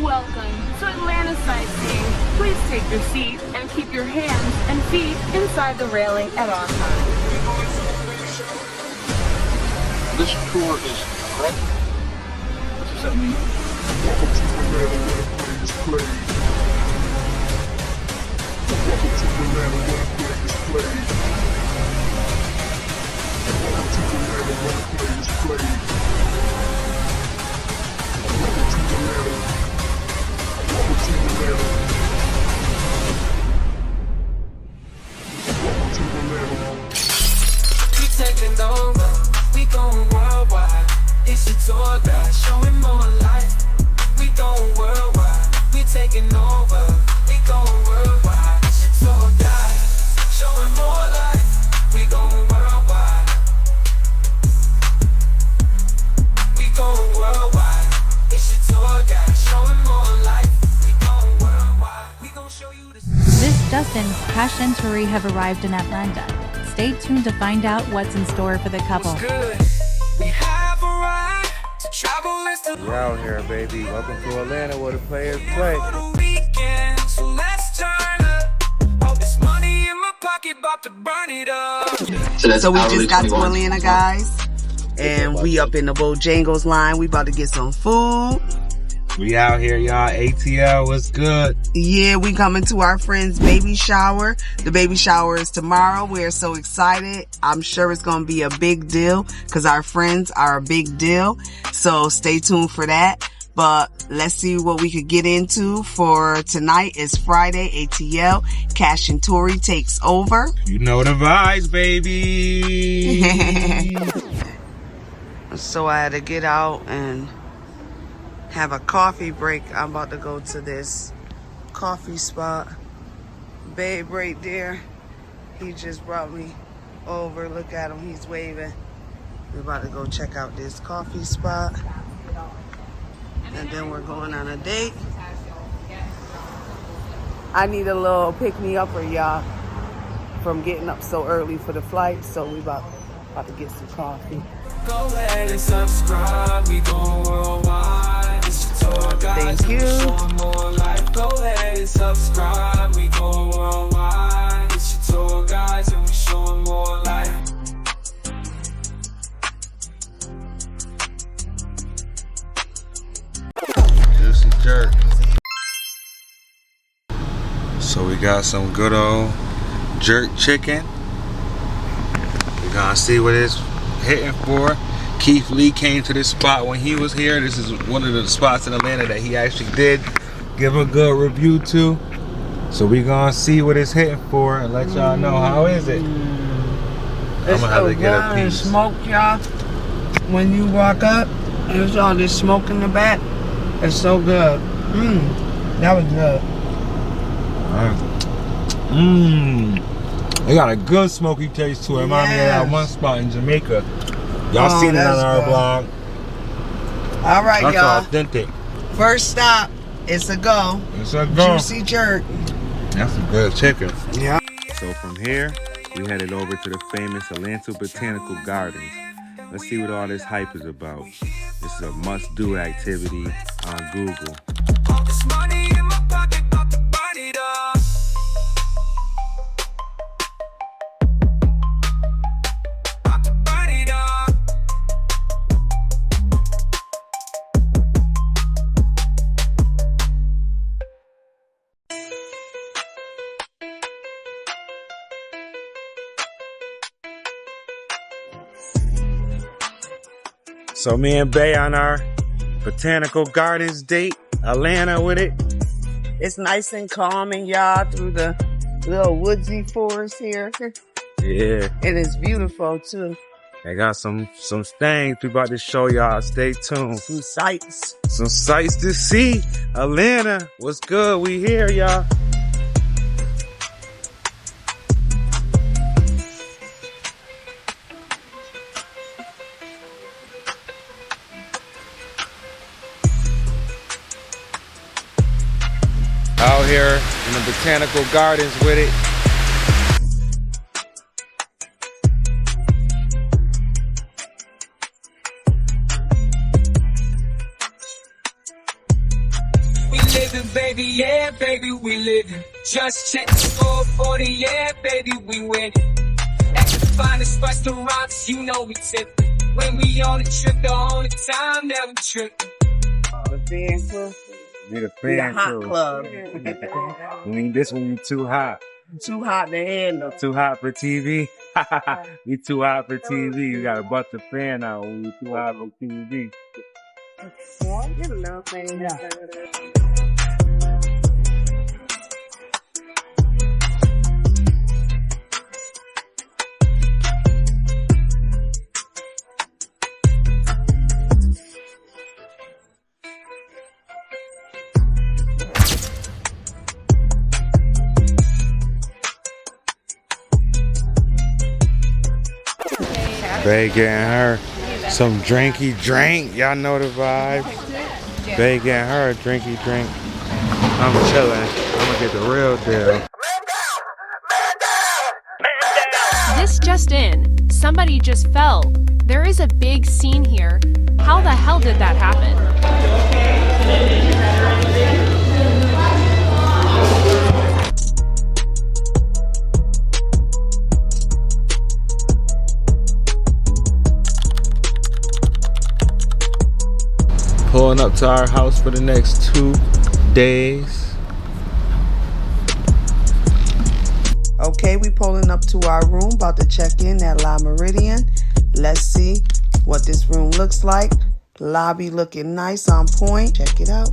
Welcome to Atlanta sightseeing. Please take your seat and keep your hands and feet inside the railing at all times. This tour is what does that mean? Welcome to Atlanta where the play is played. Welcome to Atlanta where the play is played. Welcome to Atlanta where the play is played. Welcome to Atlanta. Welcome to Atlanta. Welcome to Atlanta. We taking over. We going worldwide. It's your tour guide, showing more life. We going worldwide. We taking over. We going worldwide. It's your tour guide, showing more life. We going worldwide. We going worldwide. It's your tour guide, showing more life. We going worldwide. We gon' show you this. This Justin, Cash and Tori have arrived in Atlanta. Stay tuned to find out what's in store for the couple. Good. We have arrived to travel is the We out here, baby. Welcome to Atlanta where the players play. for the weekend, so let's turn up. All this money in my pocket, about to burn it up. So we just got to Atlanta, guys, and we up in the Bojangles line. We about to get some food. We out here, y'all. ATL, what's good? Yeah, we coming to our friend's baby shower. The baby shower is tomorrow. We're so excited. I'm sure it's going to be a big deal because our friends are a big deal. So stay tuned for that. But let's see what we could get into for tonight. It's Friday, ATL. Cash and Tori takes over. You know the vibes, baby. So I had to get out and have a coffee break. I'm about to go to this coffee spot. Babe right there, he just brought me over. Look at him, he's waving. We're about to go check out this coffee spot, and then we're going on a date. I need a little pick-me-upper, y'all, from getting up so early for the flight. So we about to get some coffee. Go ahead and subscribe. We go worldwide. It's your tour guide. Thank you. Showing more life. Go ahead and subscribe. We go worldwide. It's your tour guides and we showing more life. Juicy jerk. So we got some good old jerk chicken. We're gonna see what it's hitting for. Keith Lee came to this spot when he was here. This is one of the spots in Atlanta that he actually did give a good review to. So we gonna see what it's hitting for and let y'all know how is it. I'm gonna have to get a piece. Smoke, y'all. When you walk up, there's all this smoke in the back. It's so good. That was good. It got a good smoky taste to it. Remind me of that one spot in Jamaica. Y'all seen it on our blog. All right, That's y'all. authentic. First stop, it's a go. It's a go. Juicy jerk. That's some good chicken. Yeah. So from here, we headed over to the famous Atlanta Botanical Gardens. Let's see what all this hype is about. This is a must-do activity on Google. All this money in my pocket, about to burn it up. About to burn it up. So me and Bay on our Botanical Gardens date, Atlanta with it. It's nice and calming, y'all, through the little woodsy forest here. Yeah, It is beautiful, too. I got some things we about to show y'all. Stay tuned. Some sights. Some sights to see. Atlanta, what's good? We here, y'all. Out here in the Botanical Gardens with it. We We living, baby, yeah, baby, we living. Just check the score 40, yeah, baby, we winning. At the finest restaurants, you know we tipping. When we on a trip, the only time that we tripping. The fan club. Be the We the fan hot crew. club. This one you too hot. Too hot to handle. Too hot for TV. You too hot for TV. You gotta bust the fan out when you too hot for TV. You know, man. Bae getting her some drinky drink. Y'all know the vibe. Bae getting her a drinky drink. I'm chilling. I'm gonna get the real deal. This just in. Somebody just fell. There is a big scene here. How the hell did that happen? Pulling up to our house for the next 2 days. Okay, we pulling up to our room, about to check in at La Meridian. Let's see what this room looks like. Lobby looking nice, on point. Check it out.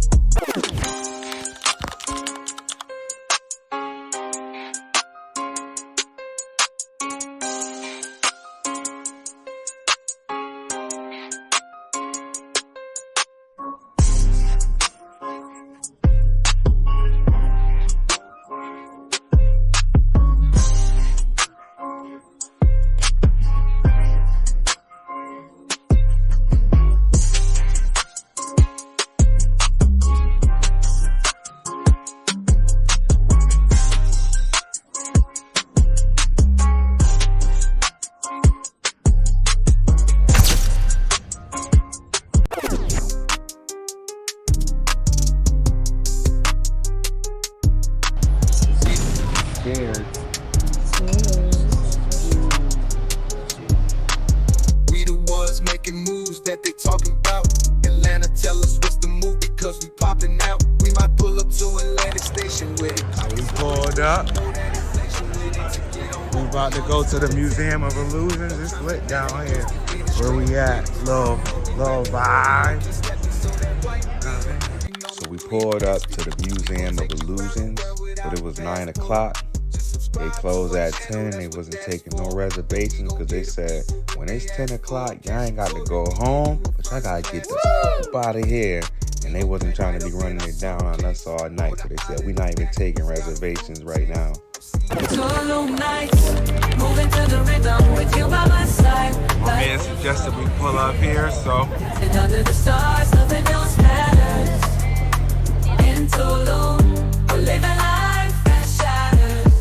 We the ones making moves that they talking about. Atlanta, tell us what's the move because we popping out. We might pull up to Atlantic Station with it. We pulled up. We about to go to the Museum of Illusions. It's lit down here. Where we at? Little vibe. So we pulled up to the Museum of Illusions, but it was 9 o'clock. They closed at 10. They wasn't taking no reservations because they said when it's 10 o'clock, y'all ain't got to go home, but y'all got to get the f out of here. And they wasn't trying to be running it down on us all night. So they said, we not even taking reservations right now. Tulum nights, moving to the rhythm with you by my side. My man suggested we pull up here, so. And under the stars, nothing else matters. In Tulum, we're living life that shatters.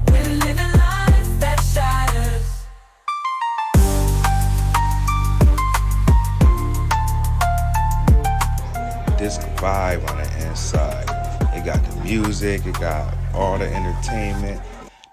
We're living life that shatters. Disc vibe on the inside. It got the music, it got all the entertainment,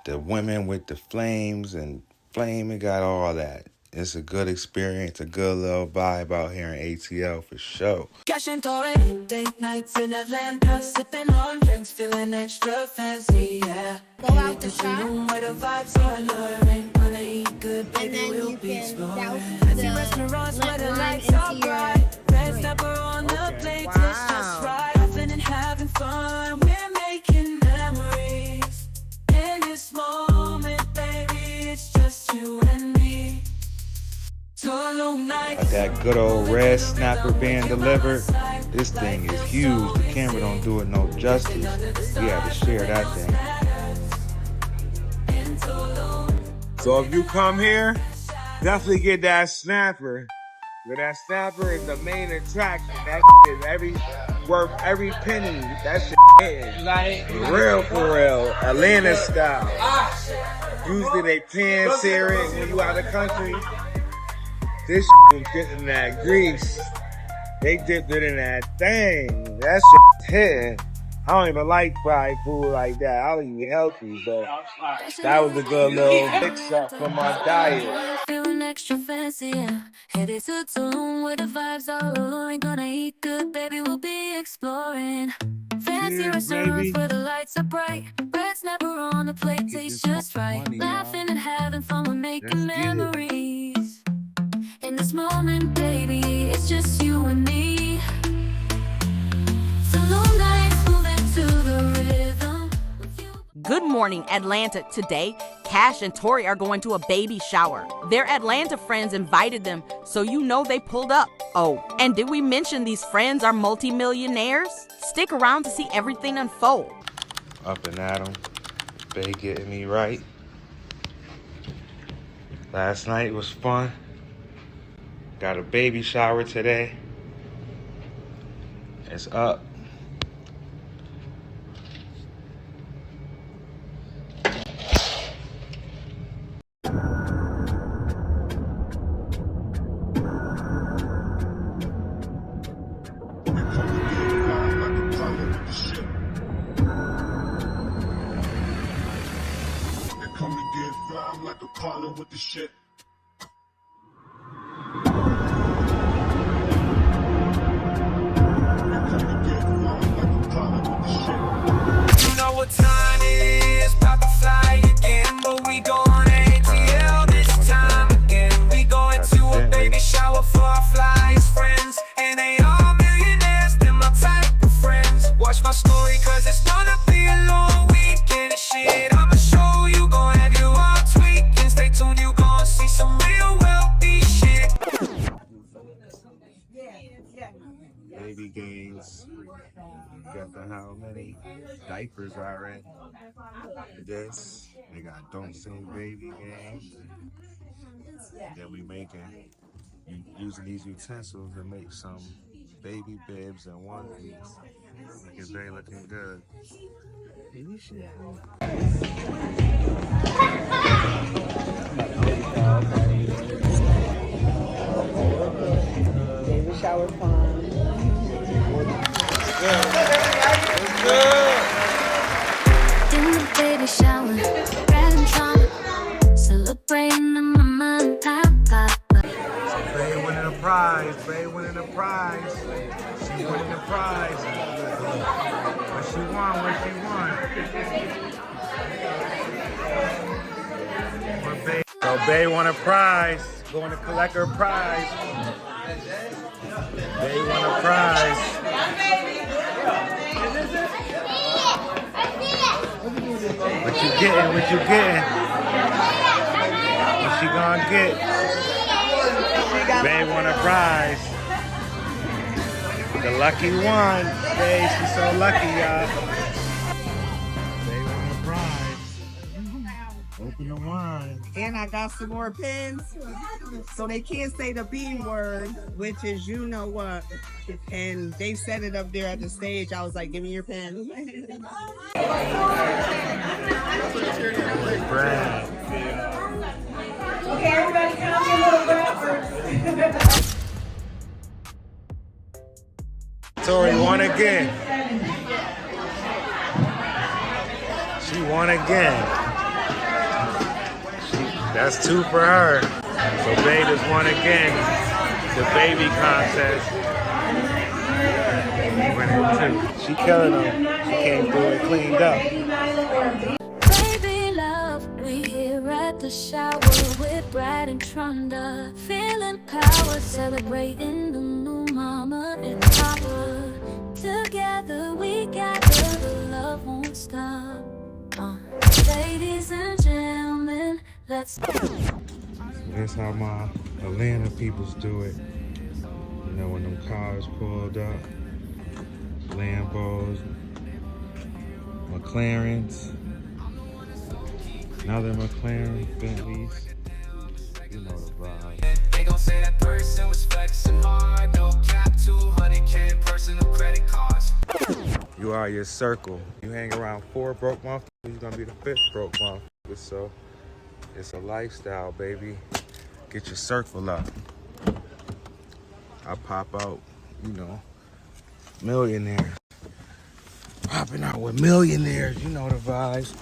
the women with the flames and flame, it got all that. It's a good experience, a good little vibe out here in ATL for sure. Cash and Tori, date nights in Atlanta, sipping on drinks, feeling extra fancy, yeah. Go out the shop, Where the vibes are alluring, wanna eat good, baby, and then we'll you be can exploring. douse Fancy the restaurants where the lime lights are into your bright, red drink. pepper on the plate, Wow. tastes just right. Laughing and having fun, we're making memories. In this moment, baby, it's just you and me. Tulum nights. Got that good old red snapper being delivered. This thing is huge. The camera don't do it no justice. We had to share that thing. So if you come here, definitely get that snapper. But that snapper is the main attraction. That is worth every penny. That shit is. Like, For real, Atlanta style. Usually they pan sear it when you out of the country. This was getting that grease. They dipped it in that thing. That shit's hitting. I don't even like fried food like that. I don't eat healthy, but that was a good little fix up for my diet. Feeling extra fancy, yeah. Headed to Tulum where the vibes are alluring. Gonna eat good, baby, we'll be exploring. Fancy restaurants where the lights are bright. Bread's never on the plate, tastes just right. Laughing and having fun, we're making memories. In this moment, baby, it's just you and me. Tulum nights moving to the rhythm. Good morning, Atlanta. Today, Cash and Tori are going to a baby shower. Their Atlanta friends invited them, so you know they pulled up. Oh, and did we mention these friends are multi-millionaires? Stick around to see everything unfold. Up and at 'em. They getting me right. Last night was fun. Got a baby shower today. It's up. Like a Apollo with the shit. You know what time it is, about to fly again, but we go on ATL this time again. We going to a baby shower for our flyest friends, and they all millionaires, they're my type of friends. Watch my story, cause it's gonna be a long weekend and shit. I'ma show you, gonna have you all tweaking. Stay tuned, you gonna see some real wealthy shit. Baby games. Got the how many diapers are in this. They got don't sing baby games. Then we making using these utensils to make some baby bibs and onesies. Because they looking good. Baby shit. Baby shower fun. In the baby shower, grand trauma, celebrating in my mind, Bae winning a prize, Bae winning a prize. She winning the prize. What she won, what she won. So Bae won a prize, going to collect her prize. Bae won a prize. What you getting, what you getting? What she gonna get? Bae won a prize. The lucky one. Bae, she's so lucky, y'all. Bae won a prize. Open the wine. And I got some more pens, so they can't say the B word, which is you know what. And they set it up there at the stage. I was like, give me your pen. Brad. Okay, everybody count your little rappers. Tori won again. She won again. That's two for her. So Bae just won again. The baby contest. Winning two. She killing them. She came through and cleaned up. baby love. We here at the shower with Brad and Tronda, feeling power, celebrating the new mama and papa. Together we gather, the love won't stop. Ladies and gentlemen, let's go. That's how my Atlanta peoples do it. You know, when them cars pulled up, Lambos, McLarens, another McLaren, Bentleys. You know the vibe. They gon' say that person was flexing hard, no cap, 200K personal credit cards. You are your circle. You hang around 4 broke motherfuckers, you're gonna be the 5th broke motherfucker. So It's a lifestyle, baby. Get your circle up. I pop out, you know, Millionaire. Popping out with millionaires, you know the vibes.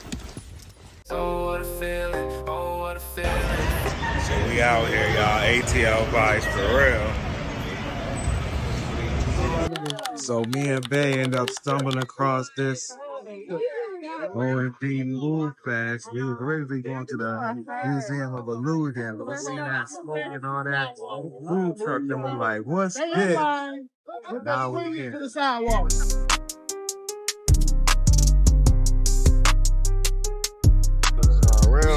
Oh, what a feeling. Oh, what a feeling. So we out here, y'all. ATL vibes for real. So me and Bay end up stumbling across this OMG Move Fest. We was originally going to the Museum of Illusion, but we seen that smoke and all that food truck, and we're like, what's this? Now we're here.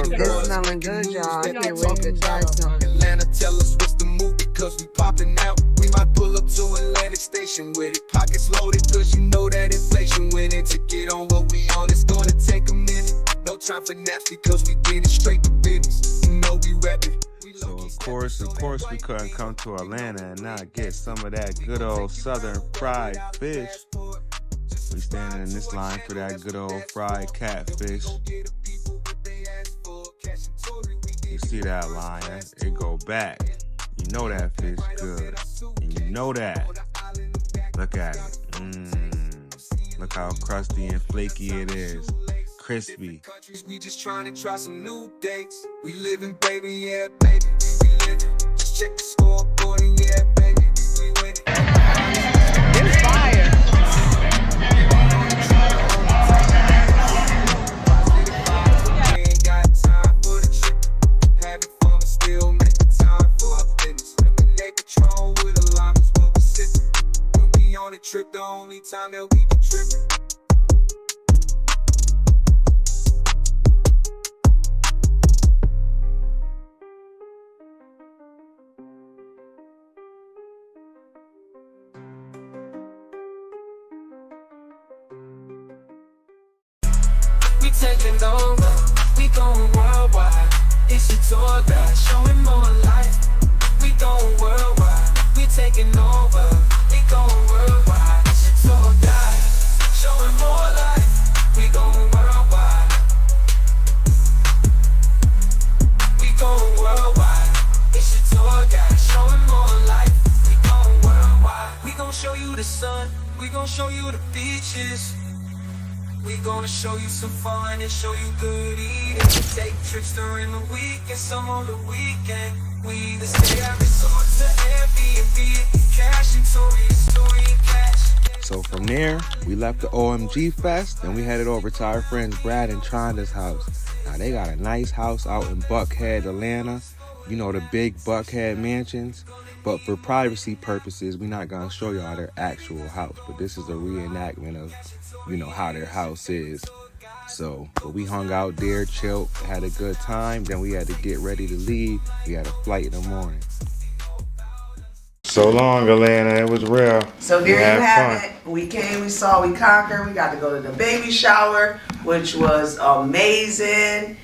It's smelling good, y'all. I can't wait to try some. Atlanta, tell us what's the move because we popping out. We might pull up to Atlantic Station with it. Pockets loaded cause you know that inflation went in. To get on what we on, it's gonna take a minute. No time for nasty cause we get it straight to business. You know we reppin'. So of course we couldn't come to Atlanta and not get some of that good old southern fried fish. We standing in this line for that good old fried catfish. You see that line, it go back. You know that fish good. And you know that. Look at it. Look how crusty and flaky it is. Crispy. We just trying to try some new dates. We living, baby, yeah, baby. We living. Just check the scoreboard and yeah, baby. We winning. It's fire. Trip the only time that we be tripping. We taking over, we going worldwide. It's your tour guide, showing more life. We going worldwide, we taking over. We going worldwide, it's your tour guide, showing more life. We going worldwide. We going worldwide, it's your tour guide, showing more life. We going worldwide. We gon' show you the sun, we gon' show you the beaches. We gonna show you some fun and show you good eating. Take trips during the week and some on the weekend. We either stay at resorts or Airbnb. Cash and Tori and cash. So from there, we left the OMG Fest and we headed over to our friends Brad and Tronda's house. Now they got a nice house out in Buckhead, Atlanta. You know, the big Buckhead mansions. But for privacy purposes, we're not gonna show y'all their actual house. But this is a reenactment of, you know, how their house is. So, but we hung out there, chilled, had a good time. Then we had to get ready to leave. We had a flight in the morning. So long, Atlanta. It was real. So there you have it. We came, we saw, we conquered. We got to go to the baby shower, which was amazing.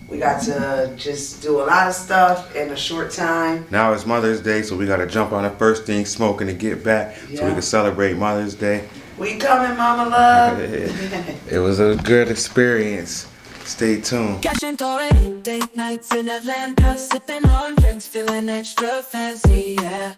We got to just do a lot of stuff in a short time. Now it's Mother's Day, so we got to jump on the first thing smoking to get back so we can celebrate Mother's Day. We coming, Mama Love. It was a good experience. Stay tuned. Cash and Tori, date nights in Atlanta, sipping on drinks, feeling extra fancy, yeah.